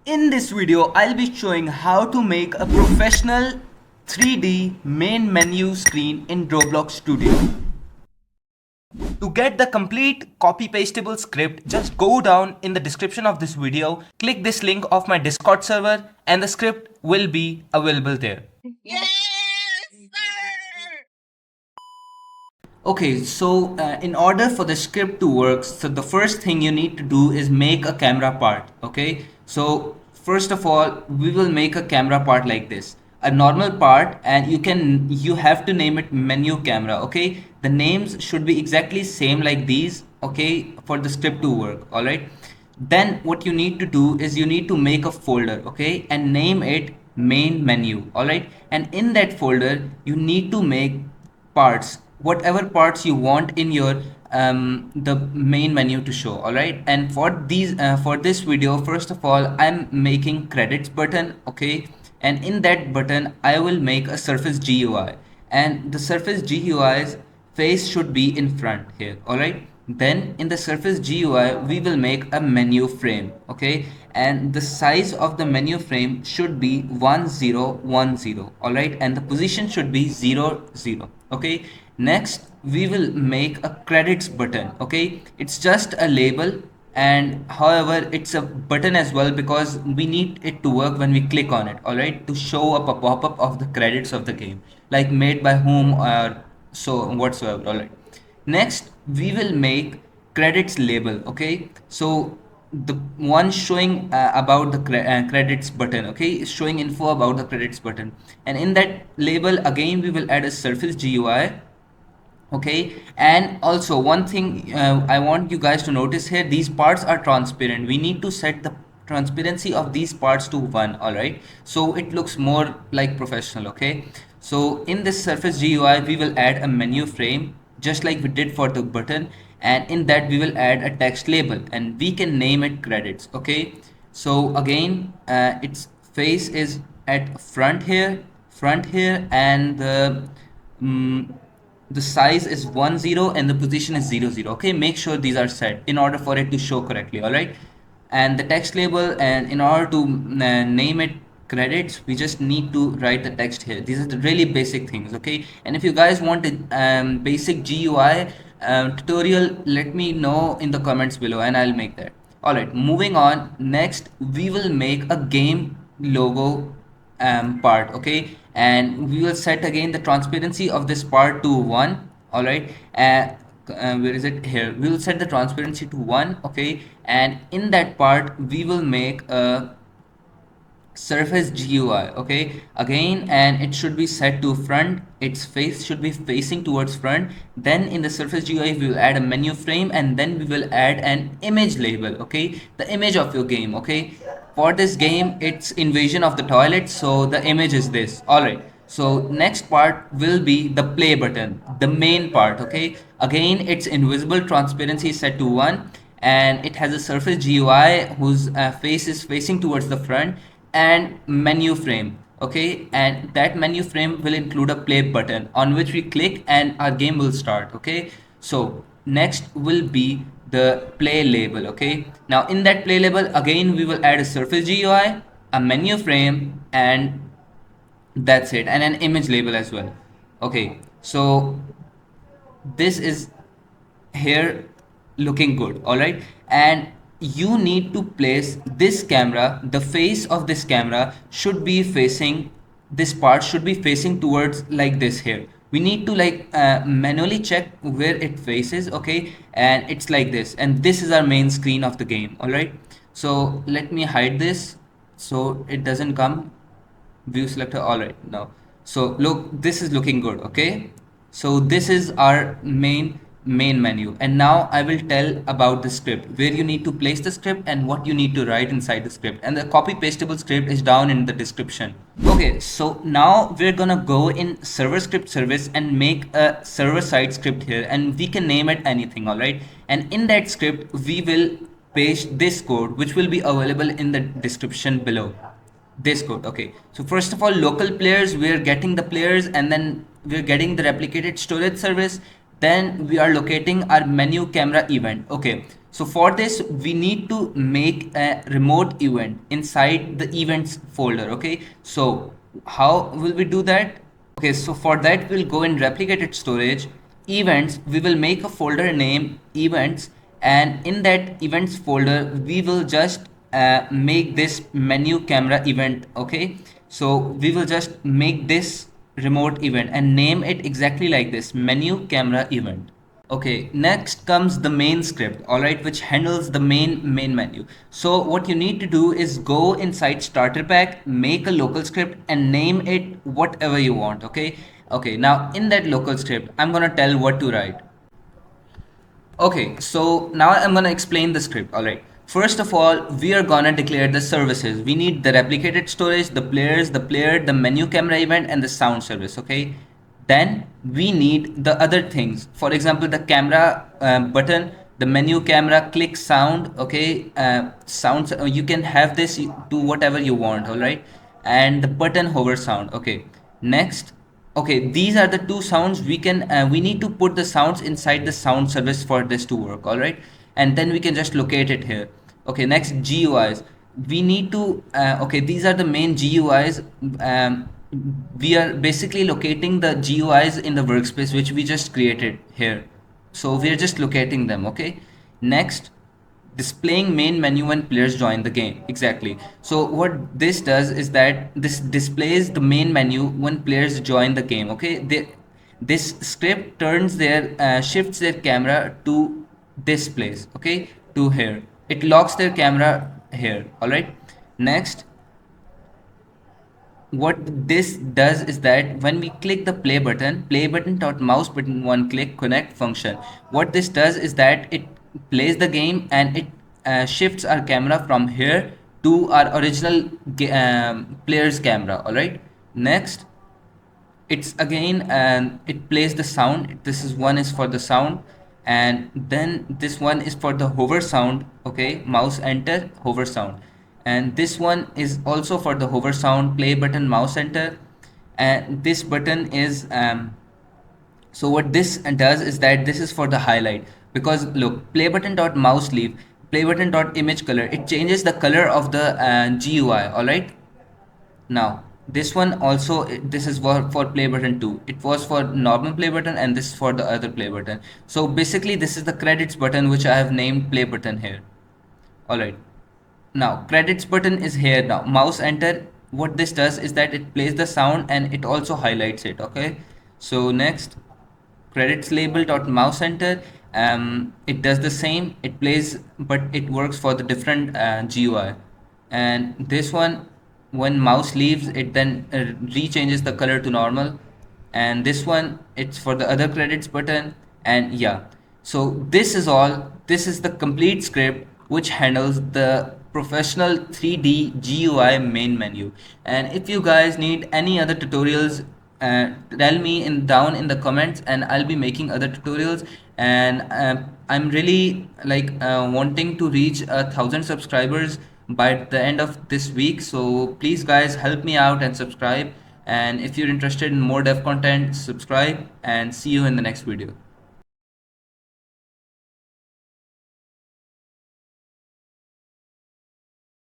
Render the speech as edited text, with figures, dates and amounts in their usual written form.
In this video, I'll be showing how to make a professional 3D main menu screen in Roblox Studio. To get the complete copy pastable script, just go down in the description of this video, click this link of my Discord server and the script will be available there. Yes, sir! Okay, so in order for the script to work, so the first thing you need to do is make a camera part. Okay, so first of all, we will make a camera part like this, a normal part, and you have to name it menu camera. Okay, the names should be exactly same like these. Okay, for the script to work. All right. Then what you need to do is you need to make a folder. Okay, and name it main menu. All right, and in that folder you need to make parts, whatever parts you want in your the main menu to show. All right, and for this video, first of all, I'm making credits button. Okay, and in that button I will make a surface GUI, and the surface GUI's face should be in front here. All right, then in the surface GUI we will make a menu frame. Okay, and the size of the menu frame should be 1010. All right, and the position should be 00. Okay, next we will make a credits button. Okay, it's just a label, and however it's a button as well because we need it to work when we click on it. All right, to show up a pop-up of the credits of the game, like made by whom or so whatsoever. All right, next we will make credits label. Okay, so the one showing about the credits button. Okay, is showing info about the credits button, and in that label again we will add a surface GUI. Okay, and also one thing I want you guys to notice here, these parts are transparent. We need to set the transparency of these parts to 1. All right, so it looks more like professional. Okay, so in this surface GUI we will add a menu frame just like we did for the button, and in that we will add a text label and we can name it credits. Okay, so again its face is at front here, and the size is 10 and the position is 00. Okay, make sure these are set in order for it to show correctly. All right, and the text label, and in order to name it credits, we just need to write the text here. These are the really basic things. Okay, and if you guys want a basic GUI tutorial, let me know in the comments below and I'll make that. All right, moving on. Next we will make a game logo part. Okay, and we will set again the transparency of this part to 1. All right, where is it? Here we will set the transparency to 1. Okay, and in that part we will make a surface GUI. Okay, again, and it should be set to front. Its face should be facing towards front. Then in the surface GUI we will add a menu frame, and then we will add an image label. Okay, the image of your game. Okay, for this game it's invasion of the toilet, so the image is this. All right, so next part will be the play button, the main part. Okay, again its invisible transparency is set to 1, and it has a surface GUI whose face is facing towards the front, and menu frame. Okay, and that menu frame will include a play button on which we click and our game will start. Okay, so next will be the play label. Okay, now in that play label again we will add a surface GUI, a menu frame, and that's it, and an image label as well. Okay, so this is here looking good. All right, and you need to place this camera, the face of this camera should be facing, this part should be facing towards like this. Here we need to like manually check where it faces. Okay, and it's like this, and this is our main screen of the game. All right, so let me hide this so it doesn't come. View selector. All right, now so look, this is looking good. Okay, so this is our main menu, and now I will tell about the script, where you need to place the script and what you need to write inside the script, and the copy pastable script is down in the description. Okay, so now we're gonna go in server script service and make a server side script here, and we can name it anything. All right, and in that script we will paste this code which will be available in the description below, this code. Okay, so first of all, local players, we're getting the players, and then we're getting the replicated storage service, then we are locating our menu camera event. Okay, So for this, we need to make a remote event inside the events folder. Okay, so how will we do that? Okay, so for that, we'll go in replicated storage, events, we will make a folder name events, and in that events folder, we will just make this menu camera event. Okay, so we will just make this remote event and name it exactly like this, menu camera event. Okay, next comes the main script, all right, which handles the main menu. So what you need to do is go inside starter pack, make a local script and name it whatever you want, okay? Okay, now in that local script, I'm gonna tell what to write. Okay, so now I'm gonna explain the script. All right. First of all, we are gonna declare the services. We need the replicated storage, the players, the player, the menu camera event, and the sound service. Okay. Then we need the other things. For example, the camera button, the menu camera, click sound. Okay. Sounds. You can have this do whatever you want. All right. And the button hover sound. Okay. Next, okay, these are the two sounds we need to put the sounds inside the sound service for this to work, all right? And then we can just locate it here. Okay, next GUIs. We need to okay, these are the main GUIs. We are basically locating the GUIs in the workspace which we just created here. So we are just locating them, okay? Next, displaying main menu when players join the game. Exactly. So what this does is that this displays the main menu when players join the game. Okay, this script turns their shifts their camera to this place. Okay, to here. It locks their camera here. All right. Next, what this does is that when we click the play button dot mouse button one click connect function, what this does is that it plays the game and it shifts our camera from here to our original player's camera. All right. Next, it's again and it plays the sound. This is one is for the sound, and then this one is for the hover sound. Okay, mouse enter hover sound, and this one is also for the hover sound, play button mouse enter, and this button is so what this does is that this is for the highlight, because look, play button dot mouse leave, play button dot image color, it changes the color of the GUI. All right. Now, this one also, this is for play button 2. It was for normal play button and this is for the other play button. So basically this is the credits button which I have named play button here. Alright. Now, credits button is here now. Mouse enter. What this does is that it plays the sound and it also highlights it. Okay. So next, credits label dot mouse enter. It does the same. It plays, but it works for the different GUI. And this one, when mouse leaves, it then rechanges the color to normal. And this one, it's for the other credits button. And yeah, so this is all. This is the complete script which handles the professional 3D GUI main menu. And if you guys need any other tutorials, tell me in down in the comments and I'll be making other tutorials. And I'm really like wanting to reach 1,000 subscribers by the end of this week, so please guys help me out and subscribe. And if you're interested in more dev content, subscribe, and see you in the next video.